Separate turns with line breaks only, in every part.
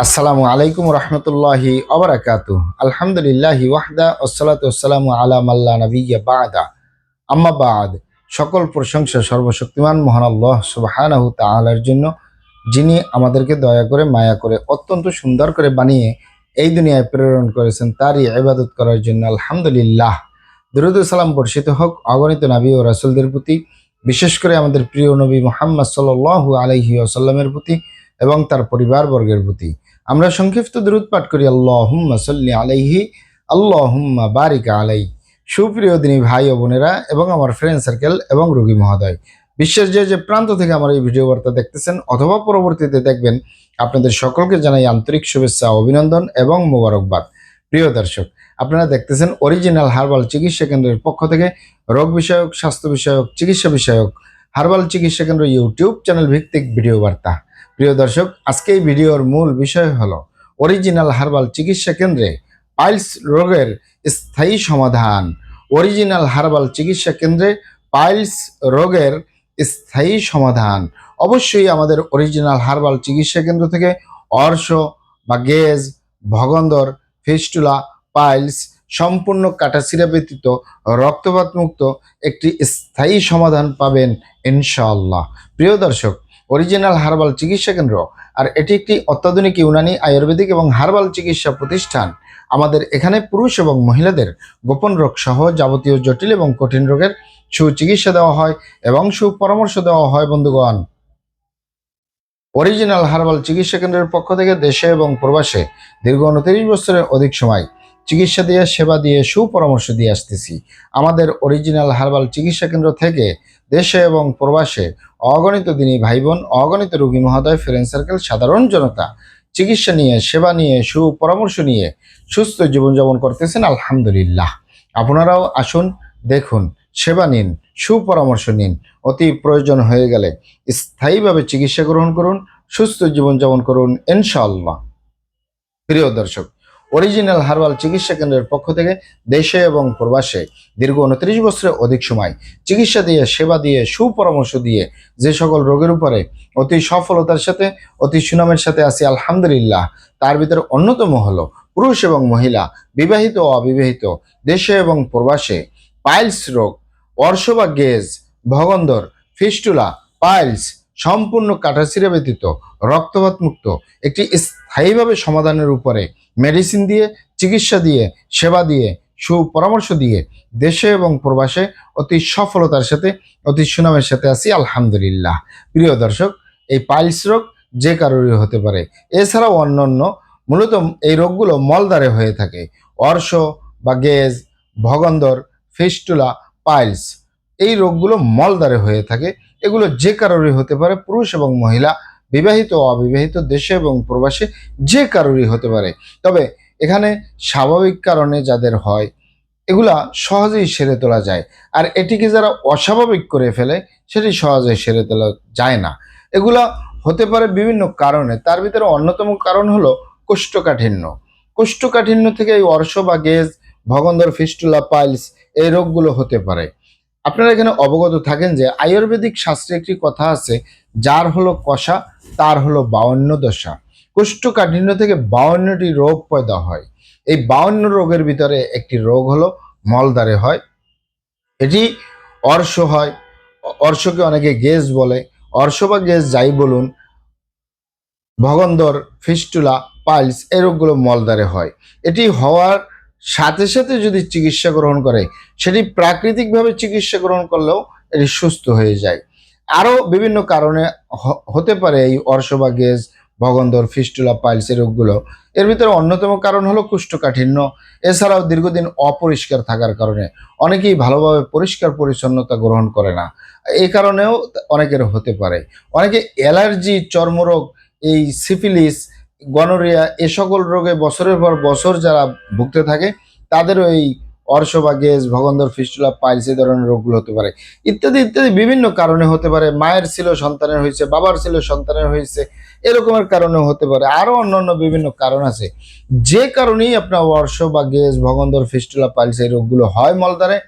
আসসালামু আলাইকুম রহমতুল্লাহি ওবারাকাতু। আলহামদুলিল্লাহি ওয়াহদা ওয়াসসালাতু ওয়াসসালামু আলা মাল্লা নাবিয়্যা বা'দা। আম্মা বা'দ। সকল প্রশংসা সর্বশক্তিমান মহান আল্লাহ সুবহানাহু তাআলার জন্য, যিনি আমাদেরকে দয়া করে মায়া করে অত্যন্ত সুন্দর করে বানিয়ে এই দুনিয়ায় প্রেরণ করেছেন তারই ইবাদত করার জন্য। আলহামদুলিল্লাহ। দরুদ ও সালাম বর্ষিত হোক অগণিত নবী ও রাসূলদের প্রতি, বিশেষ করে আমাদের প্রিয় নবী মুহাম্মদ সাল্লাল্লাহু আলাইহি ওয়াসাল্লামের প্রতি এবং তার পরিবারবর্গের প্রতি। আমরা সংক্ষিপ্ত দরুদ পাঠ করি, আল্লাহুম্মা সাল্লি আলাইহি, আল্লাহুম্মা বারিক আলাই। সুপ্রিয় দিনী ভাই ও বোনেরা এবং আমার ফ্রেন্ড সার্কেল এবং রোগী মহোদয়, বিশ্বের যে যে প্রান্ত থেকে আমার এই ভিডিও বার্তা দেখতেছেন অথবা পরবর্তীতে দেখবেন, আপনাদের সকলকে জানাই আন্তরিক শুভেচ্ছা, অভিনন্দন এবং মোবারকবাদ। প্রিয় দর্শক, আপনারা দেখতেছেন অরিজিনাল হার্বাল চিকিৎসা কেন্দ্রের পক্ষ থেকে রোগ বিষয়ক, স্বাস্থ্য বিষয়ক, চিকিৎসা বিষয়ক হার্বাল চিকিৎসা কেন্দ্র ইউটিউব চ্যানেল ভিত্তিক ভিডিও বার্তা। প্রিয় দর্শক, আজকে এই ভিডিওর মূল বিষয় হলো অরিজিনাল হার্বাল চিকিৎসা কেন্দ্রে পাইলস রোগের স্থায়ী সমাধান। অরিজিনাল হার্বাল চিকিৎসা কেন্দ্রে পাইলস রোগের স্থায়ী সমাধান। অবশ্যই আমাদের অরিজিনাল হার্বাল চিকিৎসা কেন্দ্র থেকে অর্শ বা গেজ, ভগন্দর, ফিস্টুলা, পাইলস সম্পূর্ণ কাটাছিড়া ব্যতীত রক্তপাত মুক্ত একটি স্থায়ী সমাধান পাবেন ইনশাআল্লাহ। প্রিয় দর্শক, অরিজিনাল হার্বাল চিকিৎসা কেন্দ্র আর এটি একটি অত্যাধুনিক ইউনানি, আয়ুর্বেদিক এবং হার্বাল চিকিৎসা প্রতিষ্ঠান। আমাদের এখানে পুরুষ এবং মহিলাদের গোপন রোগ সহ যাবতীয় জটিল এবং কঠিন রোগের সুচিকিৎসা দেওয়া হয় এবং সুপরামর্শ দেওয়া হয়। বন্ধুগণ, অরিজিনাল হার্বাল চিকিৎসা কেন্দ্রের পক্ষ থেকে দেশে এবং প্রবাসে দীর্ঘ 29 বছরের অধিক সময় চিকিৎসা দিয়ে, সেবা দিয়ে, সুপরামর্শ দিয়ে আসতেছি। আমাদের অরিজিনাল হার্বাল চিকিৎসা কেন্দ্র থেকে দেশে এবং প্রবাসে অগণিত দিনী ভাই বোন, অগণিত রোগী মহোদয়, ফ্রেন্ড সার্কেল, সাধারণ জনতা চিকিৎসা নিয়ে, সেবা নিয়ে, সুপরামর্শ নিয়ে সুস্থ জীবনযাপন করতেছেন আলহামদুলিল্লাহ। আপনারাও আসুন, দেখুন, সেবা নিন, সুপরামর্শ নিন। অতি প্রয়োজন হয়ে গেলে স্থায়ীভাবে চিকিৎসা গ্রহণ করুন, সুস্থ জীবনযাপন করুন ইনশাআল্লাহ। প্রিয় দর্শক, অরিজিনাল হার্বাল চিকিৎসা কেন্দ্রের পক্ষ থেকে দেশে এবং প্রবাসে দীর্ঘ 29 বছরের অধিক সময় চিকিৎসা দিয়ে, সেবা দিয়ে, সুপরামর্শ দিয়ে যে সকল রোগের উপরে অতি সফলতার সাথে, অতি সুনামের সাথে আছি আলহামদুলিল্লাহ, তার ভিতরে অন্যতম হলো পুরুষ এবং মহিলা, বিবাহিত ও অবিবাহিত, দেশে এবং প্রবাসে পাইলস রোগ, অর্শ বা গেজ, ভগন্দর, ফিস্টুলা, পাইলস সম্পূর্ণ কাটাছিড়া ব্যতীত রক্তপাত মুক্ত একটি স্থায়ীভাবে সমাধানের উপরে মেডিসিন দিয়ে, চিকিৎসা দিয়ে, সেবা দিয়ে, সুপরামর্শ দিয়ে দেশে এবং প্রবাসে অতি সফলতার সাথে, অতি সুনামের সাথে আছি আলহামদুলিল্লাহ। প্রিয় দর্শক, এই পাইলস রোগ যে কারোরই হতে পারে। এছাড়াও অন্যান্য, মূলত এই রোগগুলো মলদ্বারে হয়ে থাকে। অর্শ বা গেজ, ভগন্দর, ফিস্টুলা, পাইলস এই রোগগুলো মলদ্বারে হয়ে থাকে। এগুলো যে কারোরই হতে পারে, পুরুষ এবং মহিলা, বিবাহিত ও অবিবাহিত, দেশে এবং প্রবাসে যে কারোরই হতে পারে। তবে এখানে স্বাভাবিক কারণে যাদের হয় এগুলা সহজেই সেরে তোলা যায়, আর এটিকে যারা অস্বাভাবিক করে ফেলে সেটি সহজে সেরে তোলা যায় না। এগুলা হতে পারে বিভিন্ন কারণে, তার ভিতরে অন্যতম কারণ হলো কোষ্ঠকাঠিন্য। কোষ্ঠকাঠিন্য থেকে এই অর্শ বা গেজ, ভগন্দর, ফিস্টুলা, পাইলস এই রোগগুলো হতে পারে। আপনারা এখানে অবগত থাকেন যে আয়ুর্বেদিক শাস্ত্রে একটি কথা আছে, যার হলো কষা তার হলো 52 দশা। কোষ্ঠকাঠিন্য থেকে 52টি রোগ পয়দা হয়। এই 52 রোগের ভিতরে একটি রোগ হলো মলদ্বারে হয়। এটি অর্শ হয়, অর্শকে অনেকে গেজ বলে। অর্শ বা গেজ যাই বলুন, ভগন্দর, ফিস্টুলা, পাইলস এই রোগগুলো মলদ্বারে হয়। এটি হওয়ার সাথে সাথে যদি চিকিৎসা গ্রহণ করে, সেটি প্রাকৃতিকভাবে চিকিৎসা গ্রহণ করলেও এটি সুস্থ হয়ে যায়। আরও বিভিন্ন কারণে হতে পারে এই অর্শ বা গেজ, ভগন্দর, ফিস্টুলা, পাইলস এই রোগগুলো। এর ভিতরে অন্যতম কারণ হলো কোষ্ঠকাঠিন্য। এছাড়াও দীর্ঘদিন অপরিষ্কার থাকার কারণে অনেকেই ভালোভাবে পরিষ্কার পরিচ্ছন্নতা গ্রহণ করে না, এই কারণেও অনেকের হতে পারে। অনেকে অ্যালার্জি, চর্মরোগ, এই সিফিলিস, গনোরিয়া এ সকল রোগে বছরের পর বছর যারা ভুগতে থাকে তাদেরও এই অর্শ বা গেজ, ভগন্দর, ফিস্টুলা, পাইলস এই ধরনের রোগগুলো হতে পারে। ইত্যাদি ইত্যাদি বিভিন্ন কারণে হতে পারে। মায়ের ছিল সন্তানের হয়েছে, বাবার ছিল সন্তানের হয়েছে, এরকমের কারণেও হতে পারে। আরও অন্যান্য বিভিন্ন কারণ আছে। যে কারণেই আপনার অর্শ বা গেজ, ভগন্দর, ফিস্টুলা, পাইলস এই রোগগুলো হয় মলদ্বারে,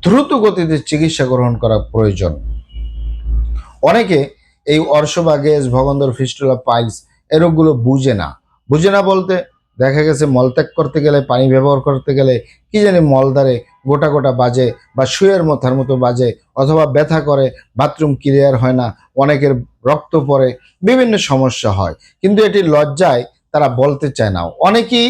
দ্রুত গতিতে চিকিৎসা গ্রহণ করা প্রয়োজন। অনেকে এই অর্শ বা গেজ, ভগন্দর, ফিস্টুলা, পাইলস এই রোগগুলো বুঝে না, বুঝে না বলতে দেখা গেছে মলত্যাগ করতে গেলে, পানি ব্যবহার করতে গেলে কি জানি মলদ্বারে গোটা গোটা বাজে বা সুয়ের মাথার মতো বাজে, অথবা ব্যথা করে, বাথরুম ক্লিয়ার হয় না, অনেকের রক্ত পড়ে, বিভিন্ন সমস্যা হয়, কিন্তু এটি লজ্জায় তারা বলতে চায় না। অনেকেই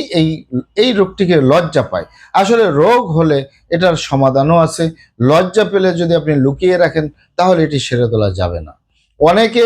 এই রোগটিকে লজ্জা পায়। আসলে রোগ হলে এটার সমাধানও আছে। লজ্জা পেলে যদি আপনি লুকিয়ে রাখেন তাহলে এটি সেরে তোলা যাবে না। অনেকে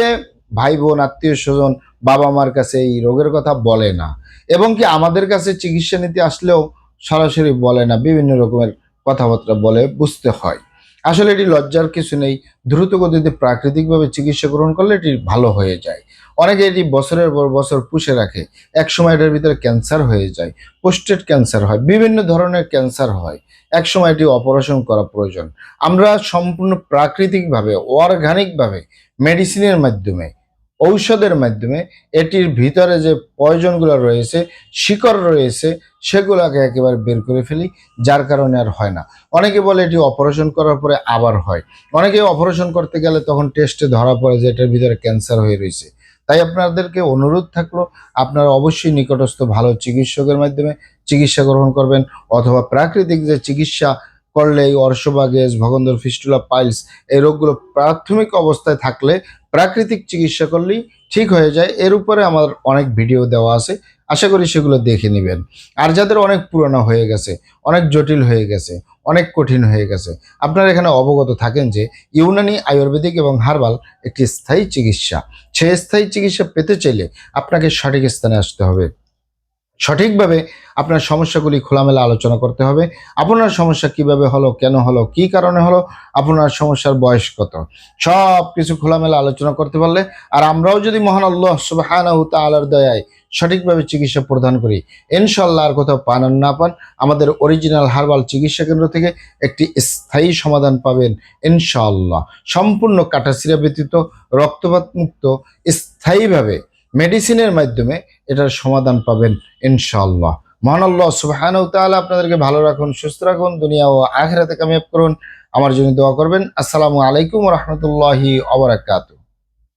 ভাই বোন, আত্মীয় স্বজন, বাবা মার কাছে এই রোগের কথা বলে না, এবং কি আমাদের কাছে চিকিৎসা নিতে আসলেও সরাসরি বলে না, বিভিন্ন রকমের কথাবার্তা বলে, বুঝতে হয়। আসলে এটি লজ্জার কিছু নেই। দ্রুত গতিতে প্রাকৃতিকভাবে চিকিৎসা গ্রহণ করলে এটি ভালো হয়ে যায়। অনেকে এটি বছরের পর বছর পুষে রাখে, এক সময় এটার ভিতরে ক্যান্সার হয়ে যায়, প্রোস্টেট ক্যান্সার হয়, বিভিন্ন ধরনের ক্যান্সার হয়, এক সময় এটি অপারেশন করা প্রয়োজন। আমরা সম্পূর্ণ প্রাকৃতিকভাবে, অর্গানিকভাবে, মেডিসিনের মাধ্যমে, ঔষধের মাধ্যমে এটির ভিতরে যে পয়জনগুলো রয়েছে, শিকড় রয়েছে, সেগুলোকে একেবারে বের করে ফেলি, যার কারণে আর হয় না। অনেকে বলে এটি অপারেশন করার পরে আবার হয়। অনেকে অপারেশন করতে গেলে তখন টেস্টে ধরা পড়ে যে এটার ভিতরে ক্যান্সার হয়ে রয়েছে। তাই আপনাদেরকে অনুরোধ থাকলো, আপনারা অবশ্যই নিকটস্থ ভালো চিকিৎসকের মাধ্যমে চিকিৎসা গ্রহণ করবেন, অথবা প্রাকৃতিক যে চিকিৎসা করলে এই অর্শবা গ্যাস, ভগন্দর ফিস্টুলা, পাইলস এই রোগগুলো প্রাথমিক অবস্থায় থাকলে প্রাকৃতিক চিকিৎসা করলেই ঠিক হয়ে যায়। এর উপরে আমার অনেক ভিডিও দেওয়া আছে, আশা করি সেগুলো দেখে নেবেন। আর যাদের অনেক পুরনো হয়ে গেছে, অনেক জটিল হয়ে গেছে, অনেক কঠিন হয়ে গেছে, আপনারা এখানে অবগত থাকেন যে ইউনানি, আয়ুর্বেদিক এবং হার্বাল একটি স্থায়ী চিকিৎসা। সেই স্থায়ী চিকিৎসা পেতে চাইলে আপনাকে সঠিক স্থানে আসতে হবে, সঠিকভাবে আপনার সমস্যাগুলি খোলামেলা আলোচনা করতে হবে। আপনার সমস্যা কিভাবে হলো, কেন হলো, কি কারণে হলো, আপনার সমস্যার বয়স কত, সব কিছু খোলামেলা আলোচনা করতে পারলে, আর আমরাও যদি মহান আল্লাহ সুবহানাহু তাআলার দয়ায় সঠিকভাবে চিকিৎসা প্রদান করি, ইনশাআল্লাহ আর কোথাও পান আর না পান, আমাদের অরিজিনাল হার্বাল চিকিৎসা কেন্দ্র থেকে একটি স্থায়ী সমাধান পাবেন ইনশাআল্লাহ। সম্পূর্ণ কাটাছিঁড়া ব্যতীত, রক্তপাত মুক্ত, স্থায়ীভাবে মেডিসিনের মাধ্যমে এটার সমাধান পাবেন ইনশাআল্লাহ। মহান আল্লাহ সুবহানাহু ওয়া তাআলা আপনাদেরকে ভালো রাখুন, সুস্থ রাখুন, দুনিয়া ও আখিরাতে কামিয়াব করুন। আমার জন্য দোয়া করবেন। আসসালামু আলাইকুম ওয়া রাহমাতুল্লাহি ওয়া বারাকাতুহু।